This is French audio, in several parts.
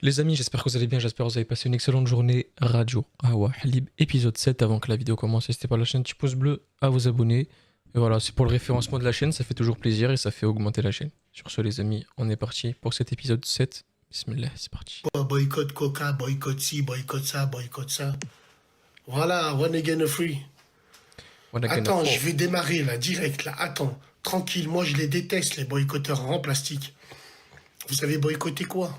Les amis, j'espère que vous allez bien, j'espère que vous avez passé une excellente journée. Radio Awa Halib, épisode 7. Avant que la vidéo commence, n'hésitez pas à lâcher un petit pouce bleu, à vous abonner. Et voilà, c'est pour le référencement de la chaîne, ça fait toujours plaisir et ça fait augmenter la chaîne. Sur ce les amis, on est parti pour cet épisode 7. Bismillah, c'est parti. Boycott Coca, boycott ci, boycott ça, boycott ça. Voilà, one again a free. One again Attends, a je four. vais démarrer là, direct là. Attends, tranquille, moi je les déteste, les boycotteurs en plastique. Vous avez boycotté quoi?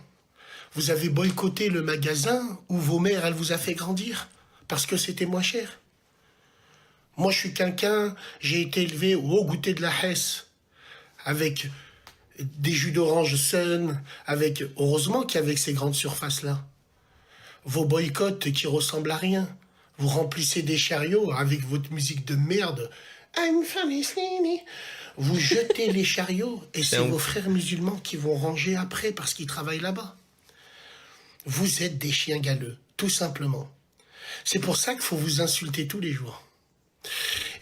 Vous avez boycotté le magasin où vos mères, elles vous a fait grandir parce que c'était moins cher. Moi je suis quelqu'un, j'ai été élevé au goûter de la Hesse avec des jus d'orange Sun, avec, heureusement qu'avec ces grandes surfaces-là. Vos boycotts qui ressemblent à rien. Vous remplissez des chariots avec votre musique de merde. I'm Palestine. Vous jetez les chariots et c'est vos frères musulmans qui vont ranger après parce qu'ils travaillent là-bas. Vous êtes des chiens galeux, tout simplement. C'est pour ça qu'il faut vous insulter tous les jours.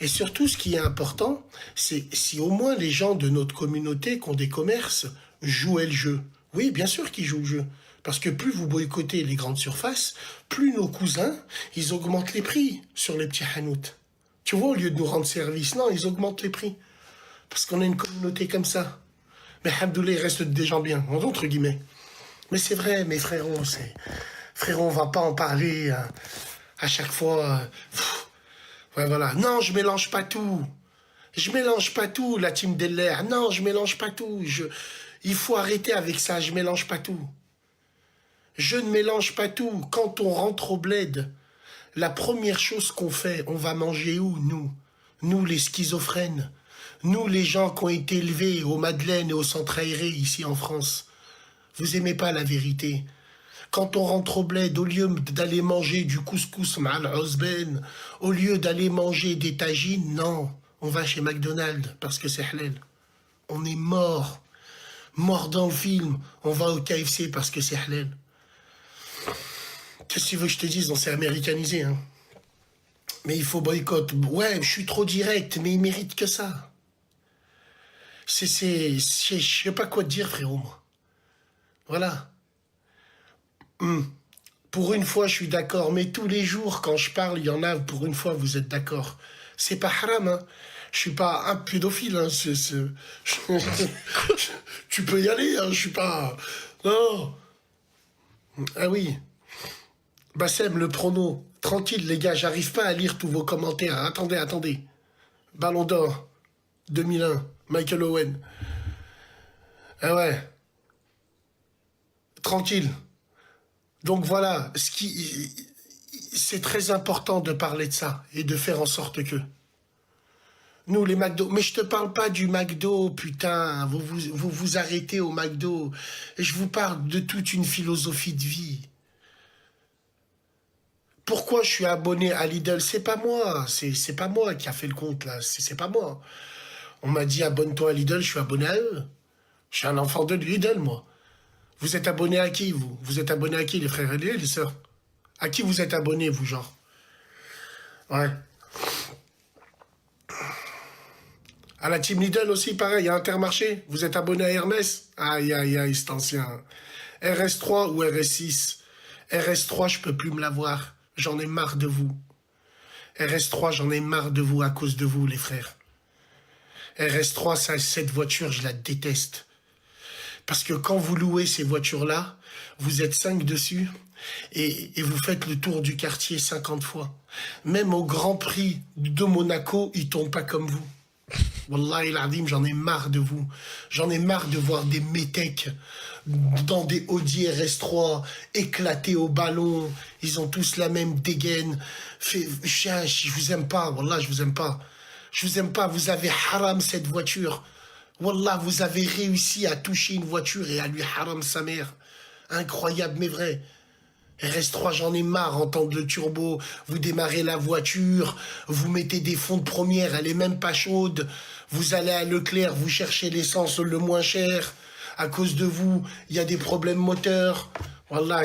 Et surtout, ce qui est important, c'est si au moins les gens de notre communauté qui ont des commerces jouaient le jeu. Oui, bien sûr qu'ils jouent le jeu. Parce que plus vous boycottez les grandes surfaces, plus nos cousins, ils augmentent les prix sur les petits hanout. Tu vois, au lieu de nous rendre service, non, ils augmentent les prix. Parce qu'on a une communauté comme ça. Mais Hamdoullah, il reste des gens bien, entre guillemets. Mais c'est vrai, mes frérots, frérot, on va pas en parler à chaque fois. Ouais, voilà. Non, je mélange pas tout. Je mélange pas tout, la team Deller. Non, je mélange pas tout. Il faut arrêter avec ça, je mélange pas tout. Je ne mélange pas tout. Quand on rentre au bled, la première chose qu'on fait, on va manger où, nous? Nous, les schizophrènes. Nous, les gens qui ont été élevés au Madeleine et au centre aéré ici en France. Vous aimez pas la vérité. Quand on rentre au bled, au lieu d'aller manger du couscous mal osben, au lieu d'aller manger des tagines, non, on va chez McDonald's parce que c'est halal. On est mort. Mort dans le film. On va au KFC parce que c'est halal. Qu'est-ce que tu veux que je te dise? On s'est américanisé, hein. Mais il faut boycott. Ouais, je suis trop direct, mais il mérite que ça. Je sais pas quoi te dire, frérot, moi. Voilà. Pour une fois, je suis d'accord, mais tous les jours, quand je parle, il y en a, pour une fois, vous êtes d'accord. C'est pas haram, hein. Je suis pas un pédophile, hein. Tu peux y aller, hein. Je suis pas... Non. Ah oui. Bassem, le prono. Tranquille, les gars, j'arrive pas à lire tous vos commentaires. Attendez. Ballon d'or. 2001. Michael Owen. Ah ouais. Tranquille. Donc voilà, c'est très important de parler de ça et de faire en sorte que... Nous, les McDo... Mais je te parle pas du McDo, putain. Vous arrêtez au McDo. Et je vous parle de toute une philosophie de vie. Pourquoi je suis abonné à Lidl? C'est pas moi. C'est pas moi qui a fait le compte, là. C'est pas moi. On m'a dit abonne-toi à Lidl, je suis abonné à eux. Je suis un enfant de Lidl, moi. Vous êtes abonné à qui, vous? Vous êtes abonné à qui, les frères et les sœurs? À qui vous êtes abonné, vous, genre? Ouais. À la team Lidl aussi, pareil, à Intermarché. Vous êtes abonné à Hermès? Aïe, aïe, aïe, c'est ancien. RS3 ou RS6? RS3, je peux plus me l'avoir. J'en ai marre de vous. RS3, j'en ai marre de vous à cause de vous, les frères. RS3, cette voiture, je la déteste. Parce que quand vous louez ces voitures-là, vous êtes 5 dessus et vous faites le tour du quartier 50 fois. Même au Grand Prix de Monaco, ils tombent pas comme vous. Wallahi l'azim, j'en ai marre de vous. J'en ai marre de voir des métèques dans des Audi RS3 éclatés au ballon. Ils ont tous la même dégaine. Je vous aime pas, Wallah, je vous aime pas. Je vous aime pas, vous avez haram cette voiture. Wallah, vous avez réussi à toucher une voiture et à lui haram sa mère. Incroyable, mais vrai. RS3, j'en ai marre, entendre le turbo. Vous démarrez la voiture, vous mettez des fonds de première, elle est même pas chaude. Vous allez à Leclerc, vous cherchez l'essence le moins cher. À cause de vous, il y a des problèmes moteurs. Wallah,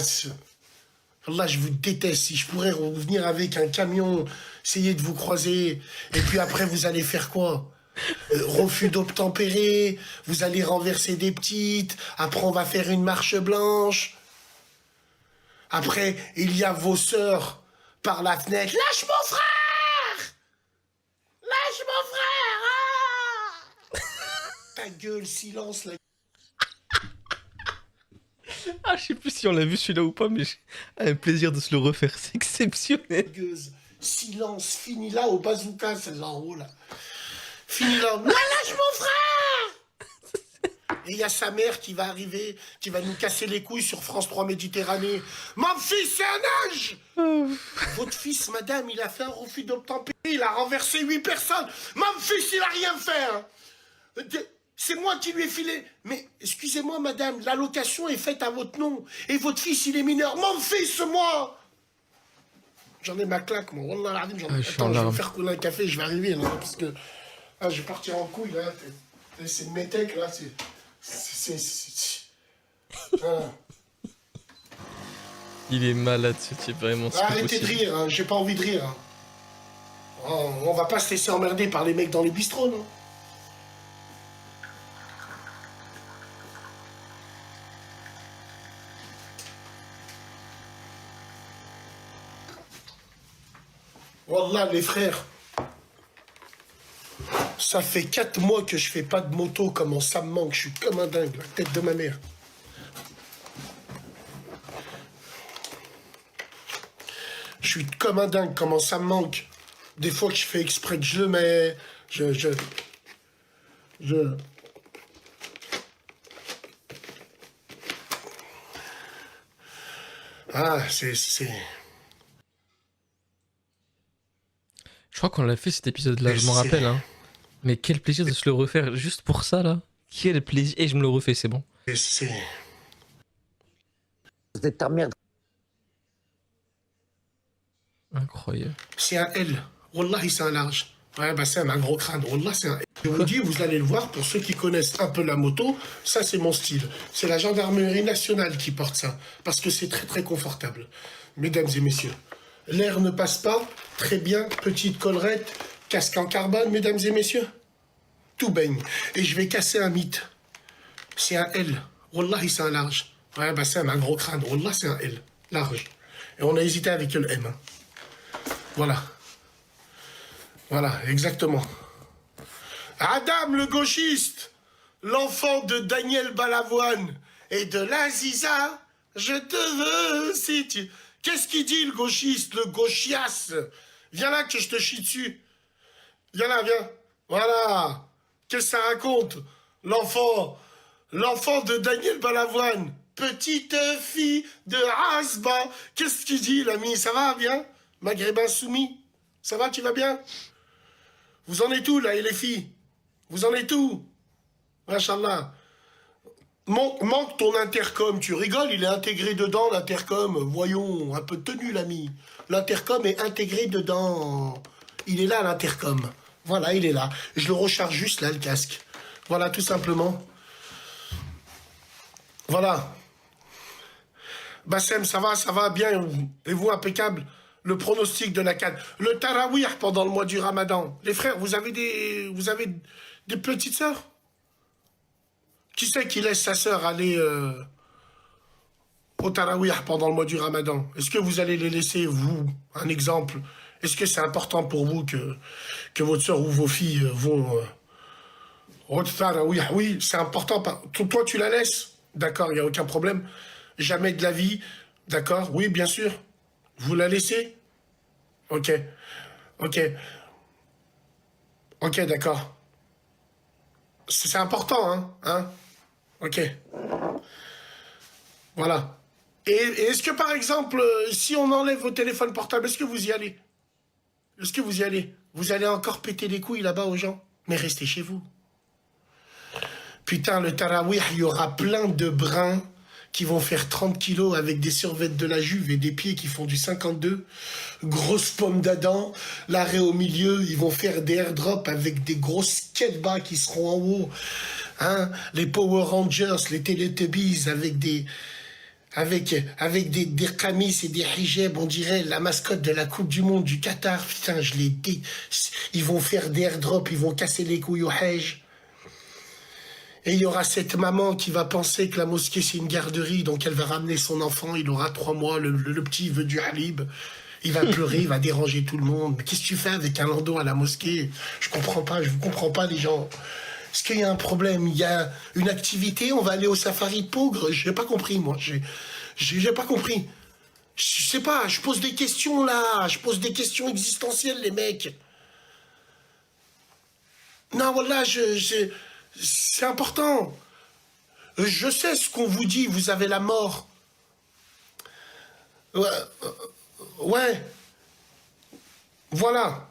Wallah, je vous déteste. Si je pourrais revenir avec un camion, essayer de vous croiser, et puis après, vous allez faire quoi? Refus d'obtempérer, vous allez renverser des petites, après on va faire une marche blanche. Après, il y a vos sœurs par la fenêtre. Lâche mon frère! Lâche mon frère! Ah! Ta gueule, silence, là. Ah, je sais plus si on l'a vu celui-là ou pas, mais j'ai un plaisir de se le refaire. C'est exceptionnel. Gueuse. Silence, fini là au bazooka, celle-là en haut, là. Fini là. Là, lâche mon frère! Et il y a sa mère qui va arriver, qui va nous casser les couilles sur France 3 Méditerranée. Mon fils, c'est un âge! Votre fils, madame, il a fait un refus d'obtempérer, il a renversé 8 personnes. Mon fils, il a rien fait, hein. C'est moi qui lui ai filé. Mais, excusez-moi, madame, l'allocation est faite à votre nom. Et votre fils, il est mineur. Mon fils, moi! J'en ai ma claque, moi. Wallah al-azim, j'en ai... Attends, je vais me faire couler un café, je vais arriver, là, parce que... Ah, je vais partir en couille, là. C'est une métèque, là, c'est... Ah. Il est malade ce type, vraiment. Arrêtez de rire, hein. J'ai pas envie de rire. Hein. On va pas se laisser emmerder par les mecs dans les bistrots, non? Wallah, les frères, ça fait 4 mois que je fais pas de moto, comment ça me manque, je suis comme un dingue, la tête de ma mère. Je suis comme un dingue, comment ça me manque. Des fois que je fais exprès que je le mets, Ah, c'est... Je crois qu'on l'a fait cet épisode-là, je m'en rappelle. Hein. Mais quel plaisir de se le refaire juste pour ça, là. Quel plaisir. Et je me le refais, c'est bon. C'est ta merde. Incroyable. C'est un L. Wallahi, c'est un large. Ouais, bah c'est un gros crâne. Wallah, c'est un L. Je vous dis, vous allez le voir, pour ceux qui connaissent un peu la moto, ça c'est mon style. C'est la gendarmerie nationale qui porte ça. Parce que c'est très très confortable. Mesdames et messieurs, l'air ne passe pas. Très bien, petite collerette, casque en carbone, mesdames et messieurs. Tout baigne. Et je vais casser un mythe. C'est un L. Wallahi, c'est un large. Ouais, bah c'est un gros crâne. Wallah, c'est un L. Large. Et on a hésité avec le M. Hein. Voilà. Voilà, exactement. Adam le gauchiste, l'enfant de Daniel Balavoine et de l'Aziza, je te veux si tu... Qu'est-ce qu'il dit le gauchiste, le gauchias? Viens là que je te chie dessus. Viens là, viens. Voilà. Qu'est-ce que ça raconte? L'enfant de Daniel Balavoine. Petite fille de Hasba. Qu'est-ce qu'il dit, l'ami? Ça va, bien? Maghrébin soumis. Ça va, tu vas bien? Vous en êtes où, là, et les filles? Vous en êtes où? Machallah. Manque ton intercom. Tu rigoles, il est intégré dedans, l'intercom. Voyons, un peu de tenue, l'ami. L'intercom est intégré dedans. Il est là, l'intercom. Voilà, il est là. Je le recharge juste, là, le casque. Voilà, tout simplement. Voilà. Bassem, ça va bien. Et vous, impeccable. Le pronostic de la CAN. Le tarawih pendant le mois du Ramadan. Les frères, vous avez des petites sœurs? Qui c'est qui laisse sa sœur aller au tarawih pendant le mois du Ramadan? Est-ce que vous allez les laisser, vous, un exemple? Est-ce que c'est important pour vous que votre sœur ou vos filles vont au tarawih? Oui, c'est important. Toi, tu la laisses? D'accord, il n'y a aucun problème. Jamais de la vie. D'accord, oui, bien sûr. Vous la laissez? Ok. Ok. Ok, d'accord. C'est important, hein? Ok. Voilà. Et est-ce que, par exemple, si on enlève vos téléphones portables, est-ce que vous y allez? Est-ce que vous y allez? Vous allez encore péter les couilles là-bas aux gens? Mais restez chez vous. Putain, le tarawih, il y aura plein de brins qui vont faire 30 kilos avec des survêtements de la Juve et des pieds qui font du 52. Grosse pomme d'Adam, l'arrêt au milieu, ils vont faire des airdrops avec des grosses skatebas qui seront en haut. Hein, les Power Rangers, les Teletubbies avec des qamis et des hijabs, on dirait la mascotte de la Coupe du Monde du Qatar. Putain, ils vont faire des airdrops, ils vont casser les couilles au Hajj. Et il y aura cette maman qui va penser que la mosquée c'est une garderie, donc elle va ramener son enfant, il aura 3 mois, le petit veut du halib, il va pleurer, il va déranger tout le monde. Mais qu'est-ce que tu fais avec un landau à la mosquée? Je comprends pas, je vous comprends pas les gens. Est-ce qu'il y a un problème? Il y a une activité, on va aller au safari de Peaugres? J'ai pas compris moi, j'ai pas compris. Je sais pas, je pose des questions là, je pose des questions existentielles les mecs. Non, voilà, c'est important. Je sais ce qu'on vous dit, vous avez la mort. Ouais, ouais. Voilà.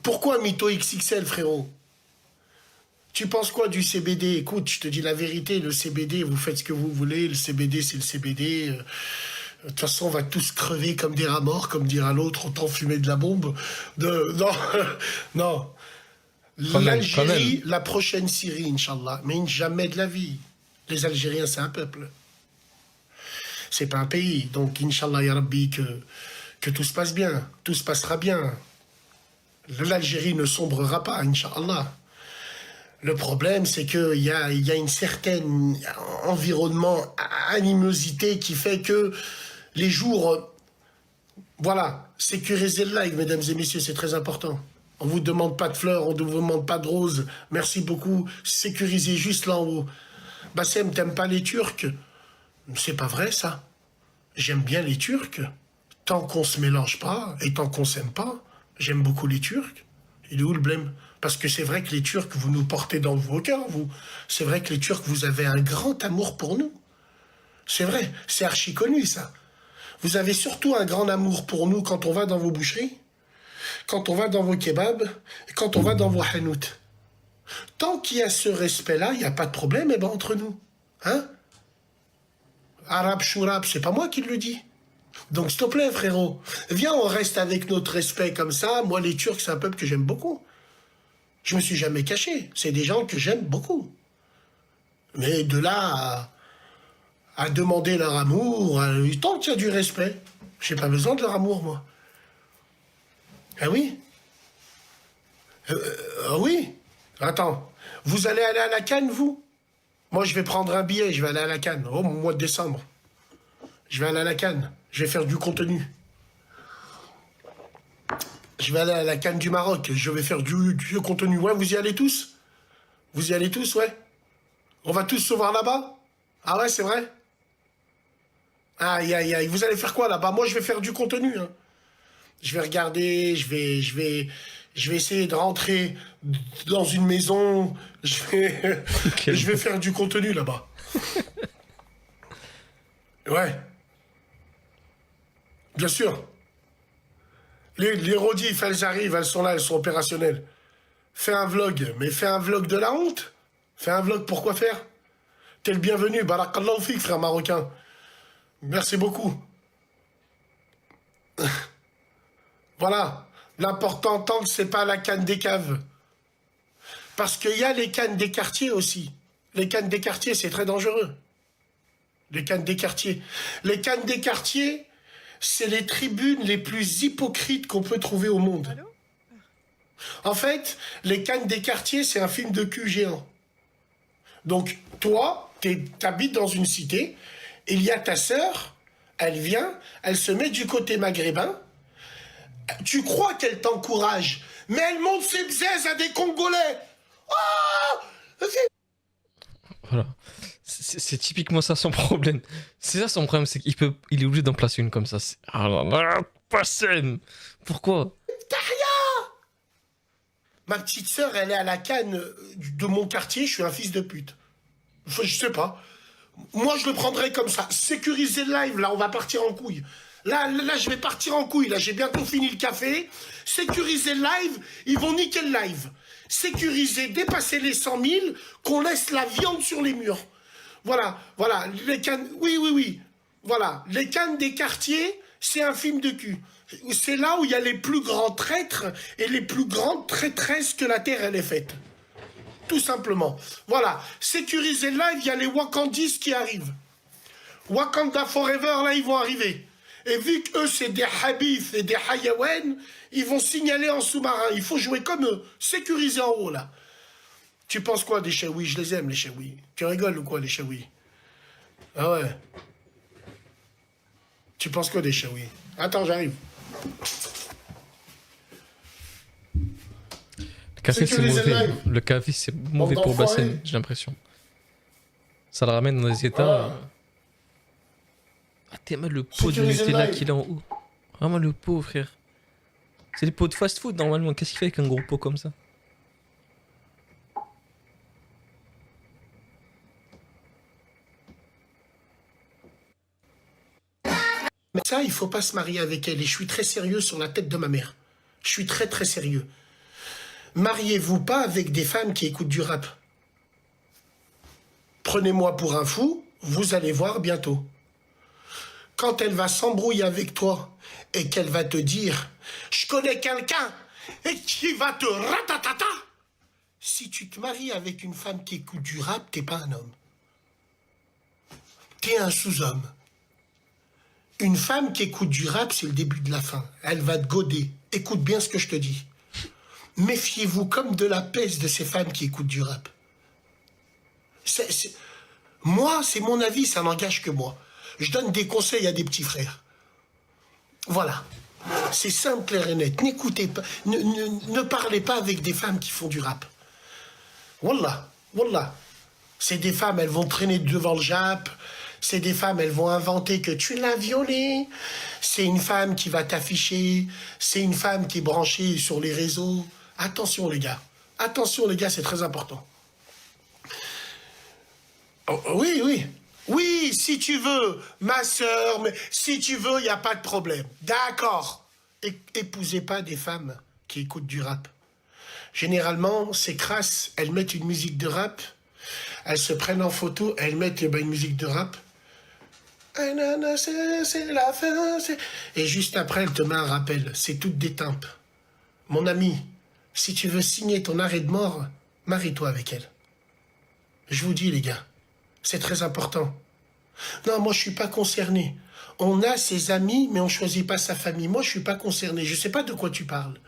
Pourquoi Mytho XXL, frérot? Tu penses quoi du CBD? Écoute, je te dis la vérité, le CBD, vous faites ce que vous voulez, le CBD, c'est le CBD. De toute façon, on va tous crever comme des rats morts, comme dira l'autre, autant fumer de la bombe. Non, non. L'Algérie, la prochaine Syrie, Inch'Allah. Mais jamais de la vie. Les Algériens, c'est un peuple. C'est pas un pays. Donc, Inch'Allah, ya Rabbi, que tout se passe bien. Tout se passera bien. L'Algérie ne sombrera pas, Inch'Allah. Le problème, c'est qu'il y a une certaine environnement, animosité qui fait que les jours... Voilà, sécuriser le live, mesdames et messieurs, c'est très important. On ne vous demande pas de fleurs, on ne vous demande pas de roses. Merci beaucoup. Sécurisez juste là en haut. Bassem, t'aimes pas les Turcs? C'est pas vrai, ça. J'aime bien les Turcs. Tant qu'on se mélange pas et tant qu'on s'aime pas, j'aime beaucoup les Turcs. Il est où le blême? Parce que c'est vrai que les Turcs, vous nous portez dans vos cœurs, vous. C'est vrai que les Turcs, vous avez un grand amour pour nous. C'est vrai, c'est archi connu, ça. Vous avez surtout un grand amour pour nous quand on va dans vos boucheries, quand on va dans vos kebabs, et quand on va dans vos hanout. Tant qu'il y a ce respect-là, il n'y a pas de problème eh ben, entre nous. Hein? Arabe, chourab, c'est pas moi qui le dis. Donc, s'il te plaît, frérot, viens, on reste avec notre respect comme ça. Moi, les Turcs, c'est un peuple que j'aime beaucoup. Je me suis jamais caché. C'est des gens que j'aime beaucoup. Mais de là à demander leur amour, tant qu'il y a du respect, j'ai pas besoin de leur amour, moi. Ah oui? Ah oui? Attends, vous allez aller à la Cannes, vous? Moi, je vais prendre un billet, je vais aller à la Cannes, au mois de décembre. Je vais aller à la Cannes, je vais faire du contenu. Je vais aller à la Cannes du Maroc, je vais faire du contenu. Ouais, vous y allez tous? Vous y allez tous, ouais? On va tous se voir là-bas? Ah ouais, c'est vrai? Aïe, aïe, aïe. Vous allez faire quoi là-bas? Moi, je vais faire du contenu. Hein. Je vais regarder, je vais essayer de rentrer dans une maison. Je vais faire du contenu là-bas. Ouais. Bien sûr. Les rodifs, elles arrivent, elles sont là, elles sont opérationnelles. Fais un vlog, mais fais un vlog de la honte. Fais un vlog, pourquoi faire? T'es le bienvenu, barakallahu fik, frère marocain. Merci beaucoup. Voilà. L'important, tant que c'est pas la canne des caves. Parce qu'il y a les cannes des quartiers aussi. Les cannes des quartiers, c'est très dangereux. Les cannes des quartiers. Les cannes des quartiers, c'est les tribunes les plus hypocrites qu'on peut trouver au monde. Allô? En fait, les cannes des quartiers, c'est un film de cul géant. Donc, toi, t'habites dans une cité, il y a ta sœur, elle vient, elle se met du côté maghrébin, tu crois qu'elle t'encourage, mais elle monte ses bzaises à des Congolais. Oh, voilà. C'est typiquement ça son problème. C'est ça son problème, c'est qu'il est obligé d'en placer une comme ça. Ah là là, pas saine. Pourquoi? T'as rien. Ma petite sœur, elle est à la canne de mon quartier, je suis un fils de pute. Enfin, je sais pas. Moi, je le prendrais comme ça. Sécuriser le live, là, on va partir en couille. Là, je vais partir en couille. Là, j'ai bientôt fini le café. Sécuriser le live, ils vont niquer le live. Sécuriser, dépasser les 100 000, qu'on laisse la viande sur les murs. Voilà, voilà. Les cannes, oui. Voilà. Les cannes des quartiers, c'est un film de cul. C'est là où il y a les plus grands traîtres et les plus grandes traîtresses que la Terre, elle est faite. Tout simplement. Voilà. Sécuriser le live, il y a les Wakandis qui arrivent. Wakanda Forever, là, ils vont arriver. Et vu qu'eux, c'est des habiths et des hayawen, ils vont signaler en sous-marin. Il faut jouer comme eux. Sécuriser en haut, là. Tu penses quoi des chaouis? Je les aime, les chaouis. Tu rigoles ou quoi, les chaouis? Ah ouais. Tu penses quoi des chaouis? Attends, j'arrive. Le café, c'est mauvais. Le café, c'est mauvais pour Bassem, j'ai l'impression. Ça le ramène dans des états. Ah, t'es mal le pot de Nutella qu'il a en haut. Vraiment le pot, frère. C'est les pots de fast food normalement. Qu'est-ce qu'il fait avec un gros pot comme ça? Mais ça, il faut pas se marier avec elle. Et je suis très sérieux sur la tête de ma mère. Je suis très très sérieux. Mariez-vous pas avec des femmes qui écoutent du rap. Prenez-moi pour un fou, vous allez voir bientôt. Quand elle va s'embrouiller avec toi et qu'elle va te dire « Je connais quelqu'un et qui va te ratatata », si tu te maries avec une femme qui écoute du rap, t'es pas un homme. T'es un sous-homme. Une femme qui écoute du rap, c'est le début de la fin. Elle va te goder. Écoute bien ce que je te dis. Méfiez-vous comme de la peste de ces femmes qui écoutent du rap. Moi, c'est mon avis, ça n'engage que moi. Je donne des conseils à des petits frères. Voilà. C'est simple, clair et net. N'écoutez pas, ne parlez pas avec des femmes qui font du rap. Wallah, wallah. C'est des femmes, elles vont traîner devant le Jap. C'est des femmes, elles vont inventer que tu l'as violée. C'est une femme qui va t'afficher. C'est une femme qui est branchée sur les réseaux. Attention, les gars. Attention, les gars, c'est très important. Oh, oui, oui. Oui, si tu veux, ma sœur, mais si tu veux, il n'y a pas de problème. D'accord. Épousez pas des femmes qui écoutent du rap. Généralement, ces crasses, elles mettent une musique de rap, elles se prennent en photo, elles mettent une musique de rap. C'est la fin. Et juste après, elle te met un rappel. C'est toutes des timpes. Mon ami, si tu veux signer ton arrêt de mort, marie-toi avec elle. Je vous dis, les gars. C'est très important. Non, moi, je suis pas concerné. On a ses amis, mais on choisit pas sa famille. Moi, je suis pas concerné. Je sais pas de quoi tu parles.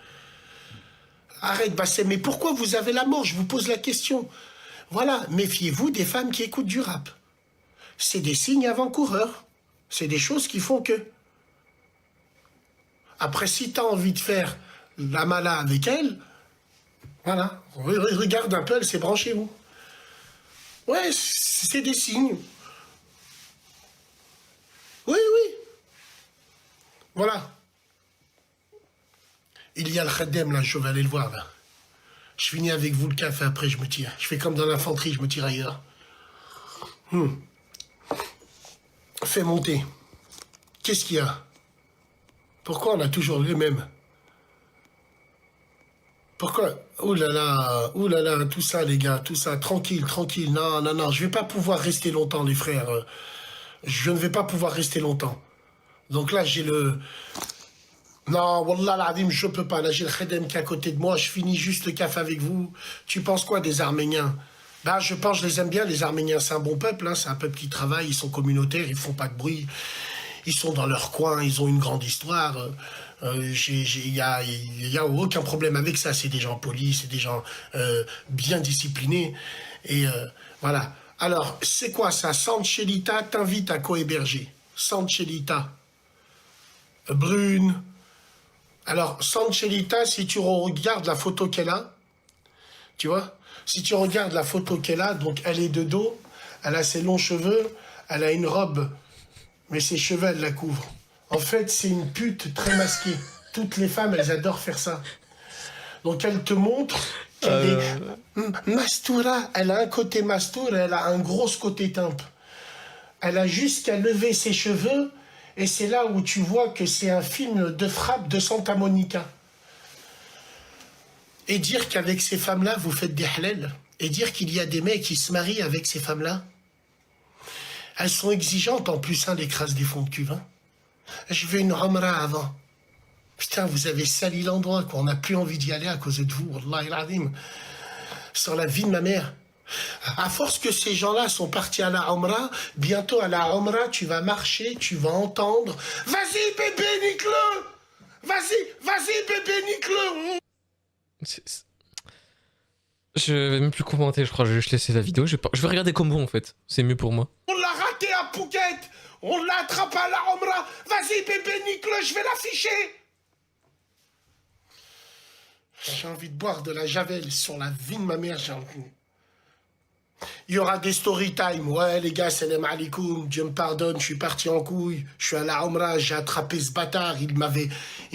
Arrête, Bassem, mais pourquoi vous avez la mort? Je vous pose la question. Voilà, méfiez-vous des femmes qui écoutent du rap. C'est des signes avant-coureurs. C'est des choses qui font que... Après, si tu as envie de faire la mala avec elle, voilà, regarde un peu, elle s'est branchée où? Ouais, c'est des signes. Oui, oui. Voilà. Il y a le khadem, là, je vais aller le voir, là. Je finis avec vous le café, après je me tire. Je fais comme dans l'infanterie, je me tire ailleurs. Fais monter. Qu'est-ce qu'il y a? Pourquoi on a toujours les mêmes? Pourquoi? Ouh là là, tout ça, les gars, tout ça, tranquille, tranquille. Non, non, non, je vais pas pouvoir rester longtemps, les frères. Je ne vais pas pouvoir rester longtemps. Donc là, j'ai le... Non, wallah l'azim, je peux pas. Là, j'ai le khedem qui est à côté de moi. Je finis juste le café avec vous. Tu penses quoi des Arméniens? Bah, je pense, je les aime bien, les Arméniens. C'est un bon peuple, hein. C'est un peuple qui travaille. Ils sont communautaires, ils font pas de bruit. Ils sont dans leur coin, ils ont une grande histoire. Il y a aucun problème avec ça. C'est des gens polis, c'est des gens bien disciplinés. Et voilà. Alors, c'est quoi ça? Sanchelita t'invite à co-héberger. Sanchelita. Brune. Alors, Sanchelita, si tu regardes la photo qu'elle a, tu vois, si tu regardes la photo qu'elle a, donc elle est de dos, elle a ses longs cheveux, elle a une robe, mais ses cheveux, elle la couvrent. En fait, c'est une pute très masquée. Toutes les femmes, elles adorent faire ça. Donc, elle te montre qu'elle est... Mastoura, elle a un côté mastour, elle a un gros côté timpe. Elle a juste qu'à lever ses cheveux, et c'est là où tu vois que c'est un film de frappe de Santa Monica. Et dire qu'avec ces femmes-là, vous faites des halal, et dire qu'il y a des mecs qui se marient avec ces femmes-là, elles sont exigeantes en plus, hein, les crasses des fonds de cuve. Hein. Je veux une Umrah avant. Putain, vous avez sali l'endroit, quoi. On n'a plus envie d'y aller à cause de vous, wallahi al-azim. Sur la vie de ma mère. À force que ces gens-là sont partis à la Umrah, bientôt à la Umrah, tu vas marcher, tu vas entendre. Vas-y, bébé, nique-le! Vas-y, bébé, nique-le! Je vais même plus commenter, je crois. Je vais juste laisser la vidéo. Je vais regarder comme vous en fait. C'est mieux pour moi. On l'a raté à Phuket. On l'a attrapé à la Omra. Vas-y, bébé, nique-le, je vais l'afficher. J'ai envie de boire de la javel sur la vie de ma mère. Il y aura des story time. Ouais, les gars, salam alaikum. Dieu me pardonne, je suis parti en couille. Je suis à la Omra, j'ai attrapé ce bâtard. Il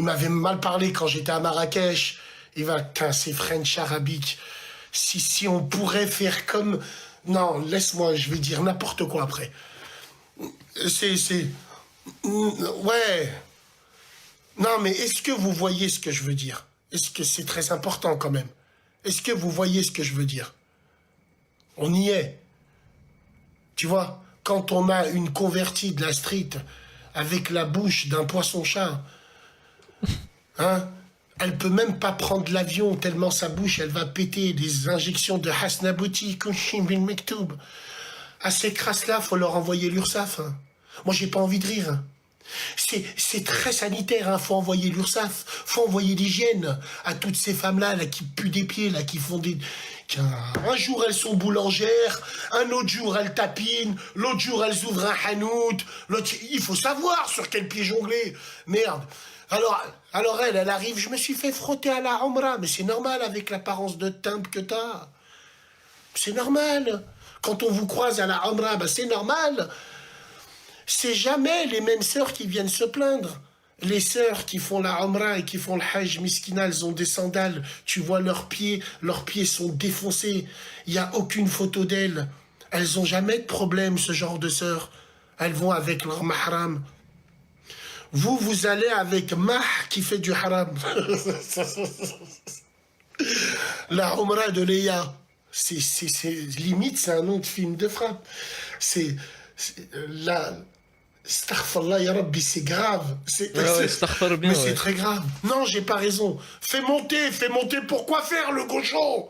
m'avait mal parlé quand j'étais à Marrakech. Il va casser French arabique. Si on pourrait faire comme... Non, laisse-moi, je vais dire n'importe quoi après. Ouais. Non, mais est-ce que vous voyez ce que je veux dire? Est-ce que c'est très important quand même? Est-ce que vous voyez ce que je veux dire? On y est. Tu vois, quand on a une convertie de la street avec la bouche d'un poisson-chat, hein, elle peut même pas prendre l'avion tellement sa bouche, elle va péter des injections de Hasnabouti, Kushim bin Mektoub. À ces crasses-là, faut leur envoyer l'URSSAF. Hein. Moi, j'ai pas envie de rire. Hein. C'est très sanitaire, hein. Faut envoyer l'URSSAF, faut envoyer l'hygiène à toutes ces femmes-là là, qui puent des pieds, là, qui font des... Un jour, elles sont boulangères, un autre jour, elles tapinent, l'autre jour, elles ouvrent un hanout, il faut savoir sur quel pied jongler. Merde. Alors elle arrive, je me suis fait frotter à la Omra, mais c'est normal avec l'apparence de timbre que t'as. C'est normal. Quand on vous croise à la Omra, ben c'est normal. C'est jamais les mêmes sœurs qui viennent se plaindre. Les sœurs qui font la Omra et qui font le Hajj, miskina, elles ont des sandales. Tu vois leurs pieds sont défoncés. Il n'y a aucune photo d'elles. Elles ont jamais de problème, ce genre de sœurs. Elles vont avec leur mahram. Vous allez avec Mah qui fait du haram. La Omra de Léa. Limite, c'est un nom de film de frappe. La... Astaghfirullah, ya Rabbi, c'est grave. Bien, Mais c'est très grave. Non, j'ai pas raison. Fais monter. Pourquoi faire le cochon?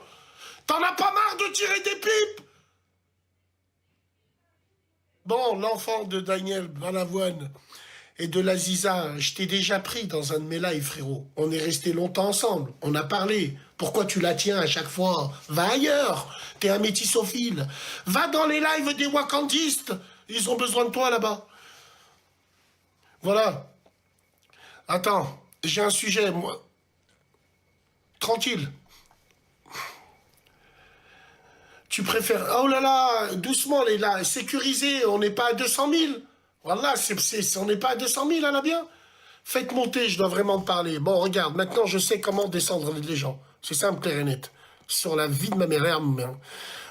T'en as pas marre de tirer des pipes? Bon, l'enfant de Daniel Balavoine et de l'Aziza, je t'ai déjà pris dans un de mes lives, frérot. On est resté longtemps ensemble. On a parlé. Pourquoi tu la tiens à chaque fois? Va ailleurs. T'es un métissophile. Va dans les lives des wakandistes. Ils ont besoin de toi là-bas. Voilà. Attends, j'ai un sujet, moi. Tranquille. Tu préfères... Oh là là, doucement, les là, sécurisé, on n'est pas à 200 000. Voilà, on n'est pas à 200 000, là, bien. Faites monter, je dois vraiment te parler. Bon, regarde, maintenant, je sais comment descendre les gens. C'est simple, clair et net. Sur la vie de ma mère,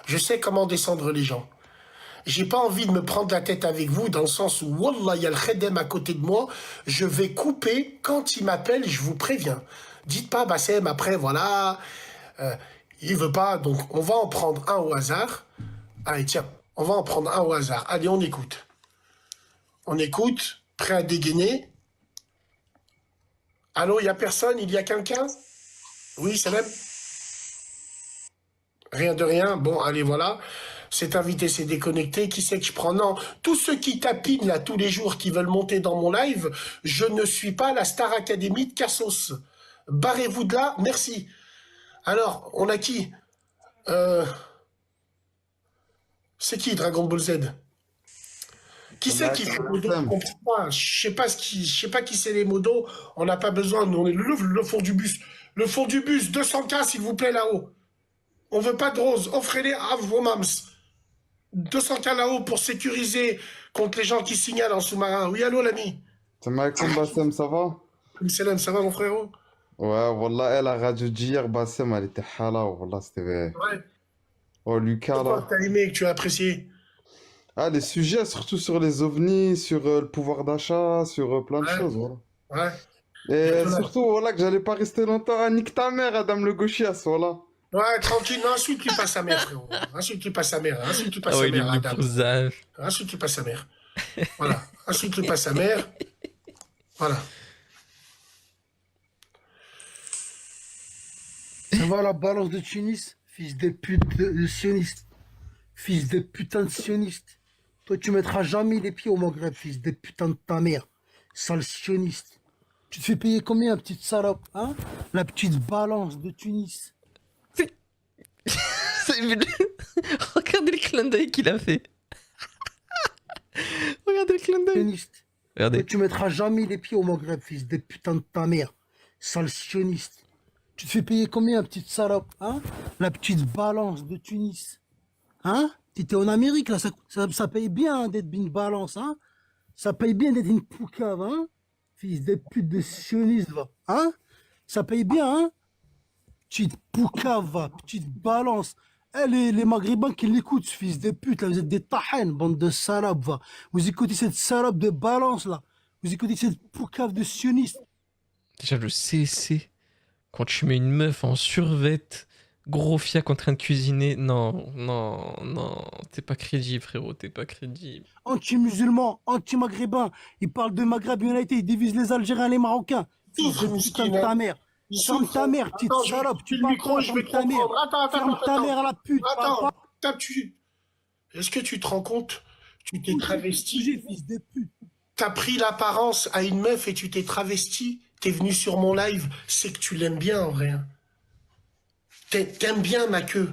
je sais comment descendre les gens. J'ai pas envie de me prendre la tête avec vous dans le sens où, wallah, il y a le khedem à côté de moi. Je vais couper. Quand il m'appelle, je vous préviens. Dites pas, Bassem, après, voilà, il veut pas. Donc, on va en prendre un au hasard. Allez, tiens, on va en prendre un au hasard. Allez, on écoute. On écoute. Prêt à dégainer. Allô, il y a personne? Il y a quelqu'un? Oui, Salem? Rien de rien. Bon, allez, voilà. Cet invité s'est déconnecté. Qui c'est que je prends? Non, tous ceux qui tapinent là tous les jours, qui veulent monter dans mon live, je ne suis pas la Star Academy de Cassos. Barrez-vous de là, merci. Alors, on a qui? C'est qui Dragon Ball Z? Qui c'est qui fait modo? Je comprends pas. Je sais pas qui c'est les modos. On n'a pas besoin. Nous, on est le fond du bus. Le fond du bus, 200K s'il vous plaît là-haut. On veut pas de rose. Offrez-les à vos mams. 200K là-haut pour sécuriser contre les gens qui signalent en sous-marin. Oui, allô, l'ami? Salam alaikum Bassem, ça va? Salam, ça va, mon frérot? Ouais, Wallah, la radio d'hier, Bassem, elle était hala, Wallah, c'était... Ouais. Oh, Lucas, C'est quoi là. que t'as aimé, que tu as apprécié? Ah, les sujets, surtout sur les ovnis, sur le pouvoir d'achat, sur plein de Ouais. choses, voilà. Ouais. Et Bientôt là. surtout, voilà, que j'allais pas rester longtemps. Ah, nique ta mère, Adam le gauchias, voilà. Ouais, tranquille. Non, insulte-lui pas sa mère, frérot. Insulte-lui pas sa mère. Insulte-lui pas Ah sa ouais, il est mère, venu Adam. pour Zaf. Insulte-lui pas sa mère. Voilà. Insulte-lui pas sa mère. Voilà. Ça va la balance de Tunis, fils de pute de sioniste, fils de putain de sioniste. Toi, tu mettras jamais les pieds au Maghreb, fils de putain de ta mère, sale sioniste. Tu te fais payer combien, petite salope, hein? La petite balance de Tunis. Regardez le clin d'œil qu'il a fait. Regardez le clin d'œil. Sioniste. Toi, Regardez. tu mettras jamais les pieds au Maghreb, fils de putain de ta mère. Sale sioniste. Tu te fais payer combien, petite salope, hein? La petite balance de Tunis. Hein? T'étais en Amérique, là, ça paye bien hein, d'être une balance, hein? Ça paye bien d'être une poucave, hein? Fils de pute de sioniste, va. Hein? Ça paye bien, hein? Petite poucave, va. Petite balance. Eh, les Maghrébins qui l'écoutent, ce fils de pute, là, vous êtes des tahens, bande de salopes, va. Vous écoutez cette salope de balance, là. Vous écoutez cette poucave de sioniste. Déjà, le CC, quand tu mets une meuf en survette, gros fiac en train de cuisiner. Non, non, non. T'es pas crédible, frérot. T'es pas crédible. Anti-musulman, anti-maghrébin. Il parle de Maghreb United, il divise les Algériens et les Marocains. Fils de putain de ta mère. Ferme ta mère, petite Attends, salope. tu Tu le parles micro, pas, je vais ferme ta mère. comprendre. Attends, Ferme ta attends. mère à la pute. Parle Attends, pas. est-ce que tu te rends compte? Tu t'es travesti. Bougez, fils de pute. T'as pris l'apparence à une meuf et tu t'es travesti. T'es venu sur mon live. C'est que tu l'aimes bien en vrai. Hein. T'aimes bien ma queue.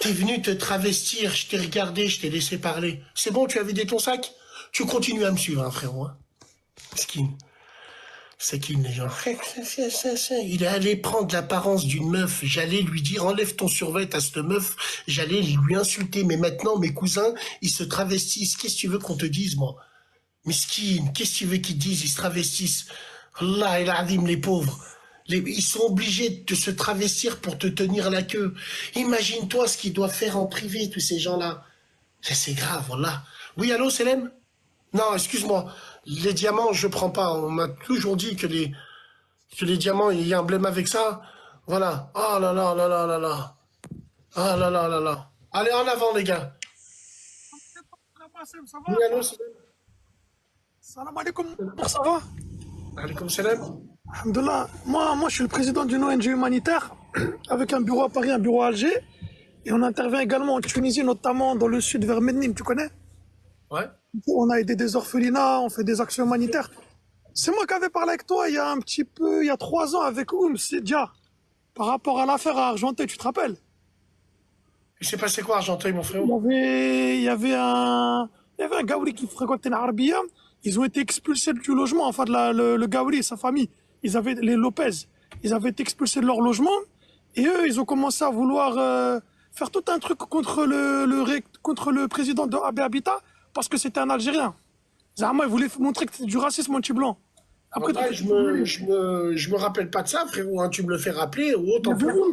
T'es venu te travestir. Je t'ai regardé, je t'ai laissé parler. C'est bon, tu as vidé ton sac? Tu continues à me suivre, hein, frérot. Hein. C'est qui les gens? Il est allé prendre l'apparence d'une meuf. J'allais lui dire enlève ton survêt à cette meuf. J'allais lui insulter. Mais maintenant, mes cousins, ils se travestissent. Qu'est-ce que tu veux qu'on te dise, moi? Miskin, qu'est-ce que tu veux qu'ils te disent? Ils se travestissent. Allah el Adim, les pauvres. Ils sont obligés de se travestir pour te tenir la queue. Imagine-toi ce qu'ils doivent faire en privé, tous ces gens-là. C'est grave, voilà. Oui, allô, Célène? Non, excuse-moi. Les diamants, je prends pas. On m'a toujours dit que les diamants, il y a un blême avec ça. Voilà. Oh là là là là là là. Ah là là là là. Allez, en avant, les gars. Ça Oui, va? allô, Célène? Salam alaikum. Ça va? Alaikum salam. Alhamdulillah. Moi, je suis le président d'une ONG humanitaire avec un bureau à Paris, un bureau à Alger. Et on intervient également en Tunisie, notamment dans le sud vers Mednim, tu connais? Ouais. On a aidé des orphelinats, on fait des actions humanitaires. C'est moi qui avais parlé avec toi il y a un petit peu, il y a 3 ans avec c'est déjà par rapport à l'affaire à Argenteuil, tu te rappelles? Il s'est passé quoi, Argenteuil, mon frère? Il y avait un Gaouri qui fréquentait l'Arabia. Ils ont été expulsés du logement, enfin le Gaouri et sa famille. Les Lopez, ils avaient été expulsés de leur logement. Et eux, ils ont commencé à vouloir faire tout un truc contre le président de AB Habitat parce que c'était un Algérien. Zahma, ils voulaient montrer que c'était du racisme anti-blanc. Après, Voilà, je me rappelle pas de ça, frérot. Hein. Tu me le fais rappeler ou autant pour moi.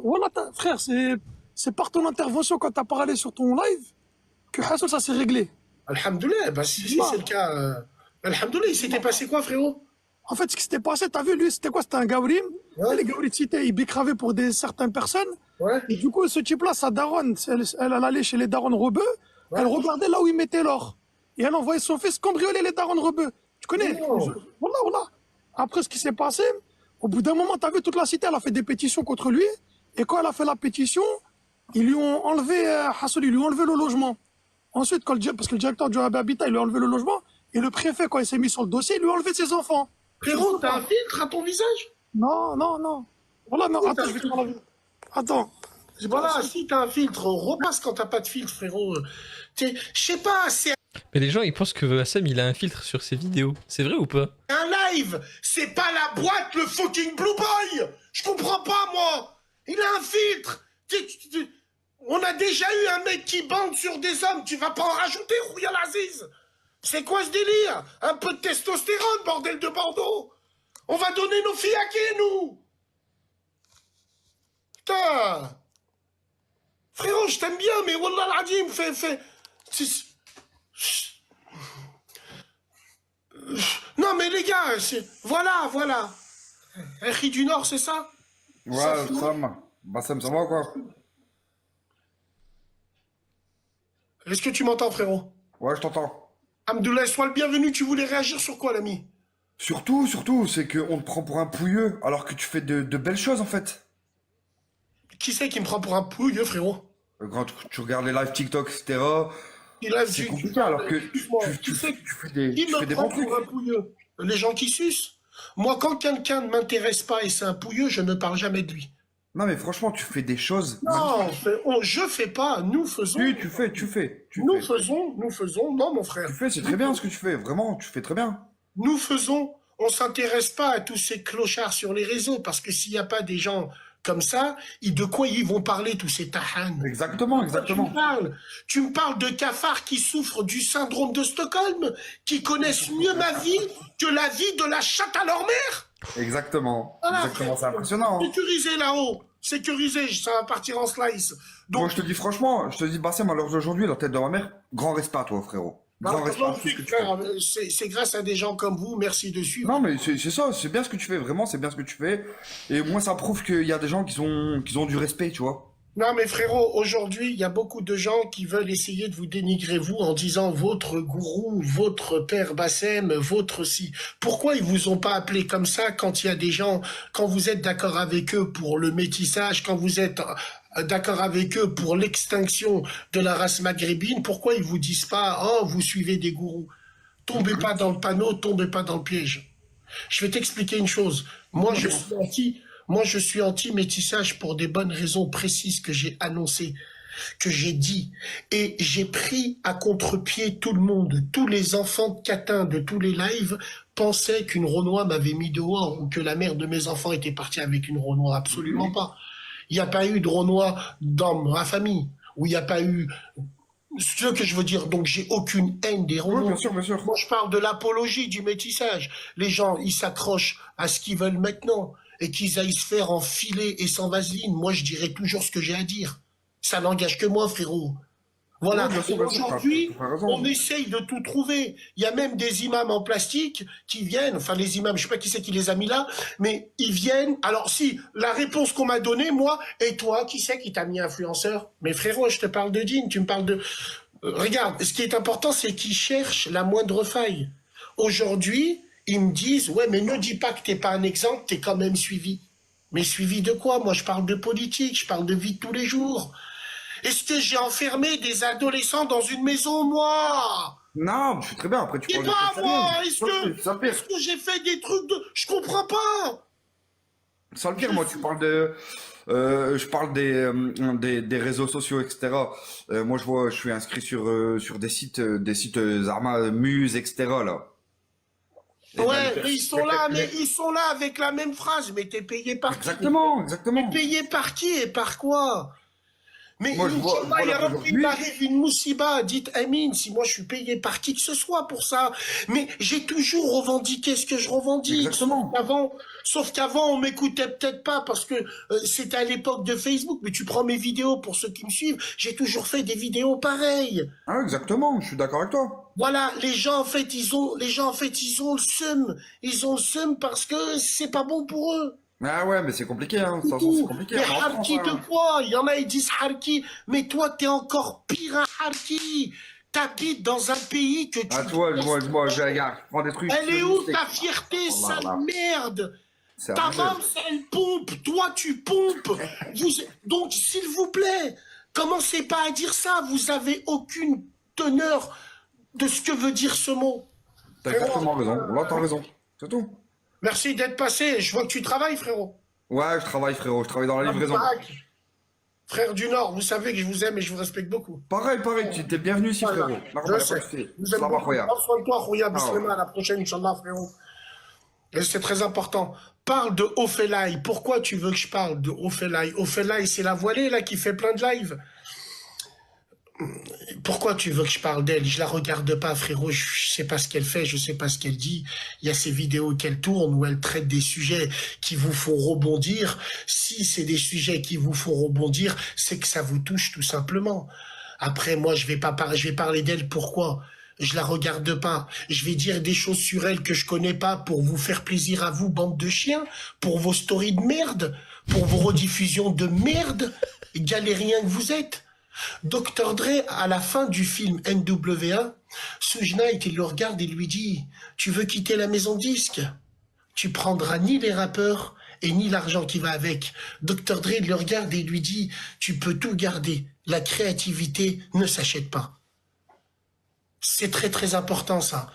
Voilà, frère, c'est par ton intervention quand tu as parlé sur ton live que Hassoul, ça s'est réglé. Alhamdoulilah, bah si c'est le cas. Alhamdoulilah, il s'était passé quoi, frérot? En fait, ce qui s'était passé, t'as vu, lui, c'était quoi? C'était un Gaouri. Ouais. Et les Gaouris de cité, ils bicravaient pour certaines personnes. Ouais. Et du coup, ce type-là, sa daronne, elle allait chez les darons rebeux, Ouais. elle regardait là où ils mettaient l'or. Et elle envoyait son fils cambrioler les darons rebeux. Tu connais? Non. Voilà. Après, ce qui s'est passé, au bout d'un moment, t'as vu, toute la cité, elle a fait des pétitions contre lui. Et quand elle a fait la pétition, ils lui ont enlevé, Hassoul, ils lui ont enlevé le logement. Ensuite, parce que le directeur du Habitat, il lui a enlevé le logement. Et le préfet, quand il s'est mis sur le dossier, il lui a enlevé ses enfants. Frérot, t'as un filtre à ton visage? Non. Voilà, non, attends, je vais te dire la vérité. Attends. Voilà, si t'as un filtre, repasse quand t'as pas de filtre, frérot. Je sais pas, c'est Mais les gens, ils pensent que Assam, il a un filtre sur ses vidéos. C'est vrai ou pas? un live. C'est pas la boîte, le fucking Blue Boy. Je comprends pas, moi. Il a un filtre. On a déjà eu un mec qui bande sur des hommes. Tu vas pas en rajouter, Rouyal Aziz? C'est quoi ce délire? Un peu de testostérone, bordel de Bordeaux. On va donner nos filles à qui, nous? Putain. Frérot, je t'aime bien, mais Wallah l'Adim, fais... Non, mais les gars, voilà. Un cri du Nord, c'est ça? Ouais, Sam. Bassem, ça va quoi? Est-ce que tu m'entends, frérot? Ouais, je t'entends. Abdoulaye, sois le bienvenu. Tu voulais réagir sur quoi, l'ami? Surtout, c'est qu'on te prend pour un pouilleux alors que tu fais de belles choses en fait. Qui c'est qui me prend pour un pouilleux, frérot? Quand tu regardes les lives TikTok, etc., c'est compliqué alors que Excuse-moi, tu sais fais des, qui tu fais me des prend bons trucs. pour un pouilleux? Les gens qui sucent. Moi, quand quelqu'un ne m'intéresse pas et c'est un pouilleux, je ne parle jamais de lui. Non, mais franchement, tu fais des choses Non, magnifiques. je fais pas, nous faisons. Oui, tu Nous fais. faisons, non, mon frère. Tu fais, c'est très bien ce que tu fais. Vraiment, tu fais très bien. Nous faisons, on s'intéresse pas à tous ces clochards sur les réseaux, parce que s'il n'y a pas des gens comme ça, de quoi ils vont parler, tous ces tahans? Exactement, exactement. Tu me parles de cafards qui souffrent du syndrome de Stockholm, qui connaissent mieux ma vie que la vie de la chatte à leur mère. Exactement. Voilà, Exactement, c'est frère. impressionnant, hein. Sécurisé là-haut, sécurisé, ça va partir en slice. Moi, Donc, je te dis franchement, je te dis, Bassem, à l'heure d'aujourd'hui, la tête de ma mère, grand respect à toi, frérot. Grand respect à tout ce que tu fais. frère, c'est grâce à des gens comme vous, merci de suivre. Non, mais c'est ça, c'est bien ce que tu fais, vraiment, c'est bien ce que tu fais. Et moi, ça prouve qu'il y a des gens qui ont du respect, tu vois. Non, mais frérot, aujourd'hui, il y a beaucoup de gens qui veulent essayer de vous dénigrer, vous, en disant votre gourou, votre père Bassem, votre si. Pourquoi ils vous ont pas appelé comme ça quand il y a des gens, quand vous êtes d'accord avec eux pour le métissage, quand vous êtes d'accord avec eux pour l'extinction de la race maghrébine, pourquoi ils vous disent pas, oh, vous suivez des gourous? Tombez pas dans le panneau, tombez pas dans le piège. Je vais t'expliquer une chose. Moi, je suis anti-métissage pour des bonnes raisons précises que j'ai annoncées, que j'ai dit. Et j'ai pris à contre-pied tout le monde. Tous les enfants de Catin de tous les lives pensaient qu'une Renoir m'avait mis dehors ou que la mère de mes enfants était partie avec une Renoir. Absolument pas. Il n'y a pas eu de Renoir dans ma famille. Ou il n'y a pas eu... Ce que je veux dire, donc j'ai aucune haine des Oui, Renois. bien sûr, bien sûr. Moi, je parle de l'apologie du métissage. Les gens, ils s'accrochent à ce qu'ils veulent maintenant et qu'ils aillent se faire enfiler et sans vaseline. Moi, je dirai toujours ce que j'ai à dire. Ça n'engage que moi, frérot. Voilà. Oui, bien sûr, Et bien sûr, aujourd'hui, t'as raison. on essaye de tout trouver. Il y a même des imams en plastique qui viennent, enfin les imams, je sais pas qui c'est qui les a mis là, mais ils viennent. Alors si, la réponse qu'on m'a donnée, moi, et toi, qui c'est qui t'a mis influenceur? Mais frérot, je te parle de Dean, tu me parles de... Regarde, ce qui est important, c'est qu'ils cherchent la moindre faille. Aujourd'hui, ils me disent, ouais, mais ne dis pas que t'es pas un exemple, t'es quand même suivi. Mais suivi de quoi? Moi, je parle de politique, je parle de vie de tous les jours. Est-ce que j'ai enfermé des adolescents dans une maison, moi? Non, je suis très bien. Après, tu Et parles de pas choses moi. sérieuses. Ça, le pire. Est-ce que j'ai fait des trucs de... Je comprends pas. Ça, le pire, moi, tu parles de... je parle des réseaux sociaux, etc. Moi, je suis inscrit sur des sites Zarma, Muse, etc. là. Et Ouais, ben, mais ils sont là, mais ils sont là avec la même phrase. Mais t'es payé par qui? Exactement, exactement. T'es payé par qui et par quoi? Mais Moi, je vois il là, il aujourd'hui. m'arrive une moussiba, dites Amine, si moi je suis payé par qui que ce soit pour ça. Mais j'ai toujours revendiqué ce que je revendique. Exactement. Sauf qu'avant, on m'écoutait peut-être pas parce que c'était à l'époque de Facebook. Mais tu prends mes vidéos pour ceux qui me suivent, j'ai toujours fait des vidéos pareilles. Ah, exactement, je suis d'accord avec toi. Voilà, les gens en fait, ils ont le seum. Ils ont le seum parce que c'est pas bon pour eux. Ah ouais, mais c'est compliqué, hein. De toute façon, c'est compliqué. Mais On est en France, Harki de hein. quoi? Il y en a, ils disent Harki. Mais toi, t'es encore pire un Harki. T'habites dans un pays que tu... Ah, tu vois, je regarde, je prends des trucs. Elle est où c'est- ta fierté, Oh là sale là. merde? C'est Ta abusé. maman, elle pompe. Toi, tu pompes. Donc, s'il vous plaît, commencez pas à dire ça. Vous avez aucune teneur de ce que veut dire ce mot. T'as exactement raison. Là, t'as raison. C'est tout. Merci d'être passé. Je vois que tu travailles, frérot. Ouais, je travaille, frérot. Je travaille dans la livraison. Frère du Nord, vous savez que je vous aime et je vous respecte beaucoup. Pareil, tu t'es bienvenu ici, Voilà. frérot. Je Normal, sais. pas de souci. Vous aime Ça va, beaucoup. Khoya. Prends soin de toi, Khouya Ah Bislema, ouais. à la prochaine, Inch'Allah, frérot. Et c'est très important. Parle de Ofelai. Pourquoi tu veux que je parle de Ofelai? Ofelai, c'est la voilée, là, qui fait plein de lives. Pourquoi tu veux que je parle d'elle? Je la regarde pas, frérot. Je sais pas ce qu'elle fait, je sais pas ce qu'elle dit. Il y a ces vidéos qu'elle tourne où elle traite des sujets qui vous font rebondir. Si c'est des sujets qui vous font rebondir, c'est que ça vous touche tout simplement. Après, moi, je vais parler d'elle. Pourquoi? Je la regarde pas. Je vais dire des choses sur elle que je connais pas pour vous faire plaisir à vous, bande de chiens, pour vos stories de merde, pour vos rediffusions de merde, galériens que vous êtes. Dr. Dre, à la fin du film NWA, Suge Knight, il le regarde et lui dit « Tu veux quitter la maison de disque? Tu prendras ni les rappeurs et ni l'argent qui va avec. » Dr. Dre le regarde et lui dit « Tu peux tout garder. La créativité ne s'achète pas. » C'est très très important ça.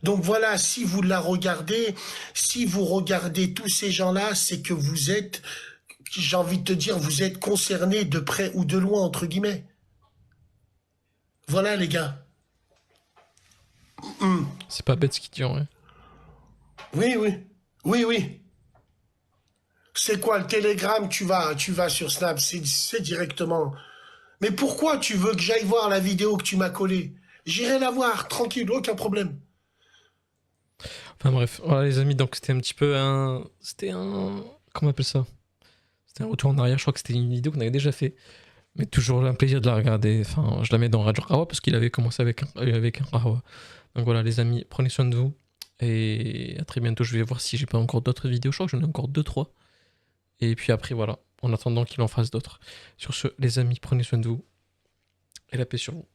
Donc voilà, si vous la regardez, si vous regardez tous ces gens-là, c'est que vous êtes j'ai envie de te dire, vous êtes concernés de près ou de loin, entre guillemets. Voilà, les gars. C'est pas bête ce qu'il dit en vrai. Oui, oui. Oui, oui. C'est quoi le Telegram? Tu vas sur Snap, c'est directement. Mais pourquoi tu veux que j'aille voir la vidéo que tu m'as collée? J'irai la voir, tranquille, aucun problème. Enfin bref, voilà les amis, donc c'était un petit peu un... C'était un... Comment on appelle ça? C'était un retour en arrière, je crois que c'était une vidéo qu'on avait déjà fait. Mais toujours un plaisir de la regarder. Enfin, je la mets dans Radio Kawa parce qu'il avait commencé avec un Kawa. Donc voilà les amis, prenez soin de vous. Et à très bientôt, je vais voir si j'ai pas encore d'autres vidéos. Je crois que j'en ai encore 2-3. Et puis après, voilà, en attendant qu'il en fasse d'autres. Sur ce, les amis, prenez soin de vous. Et la paix sur vous.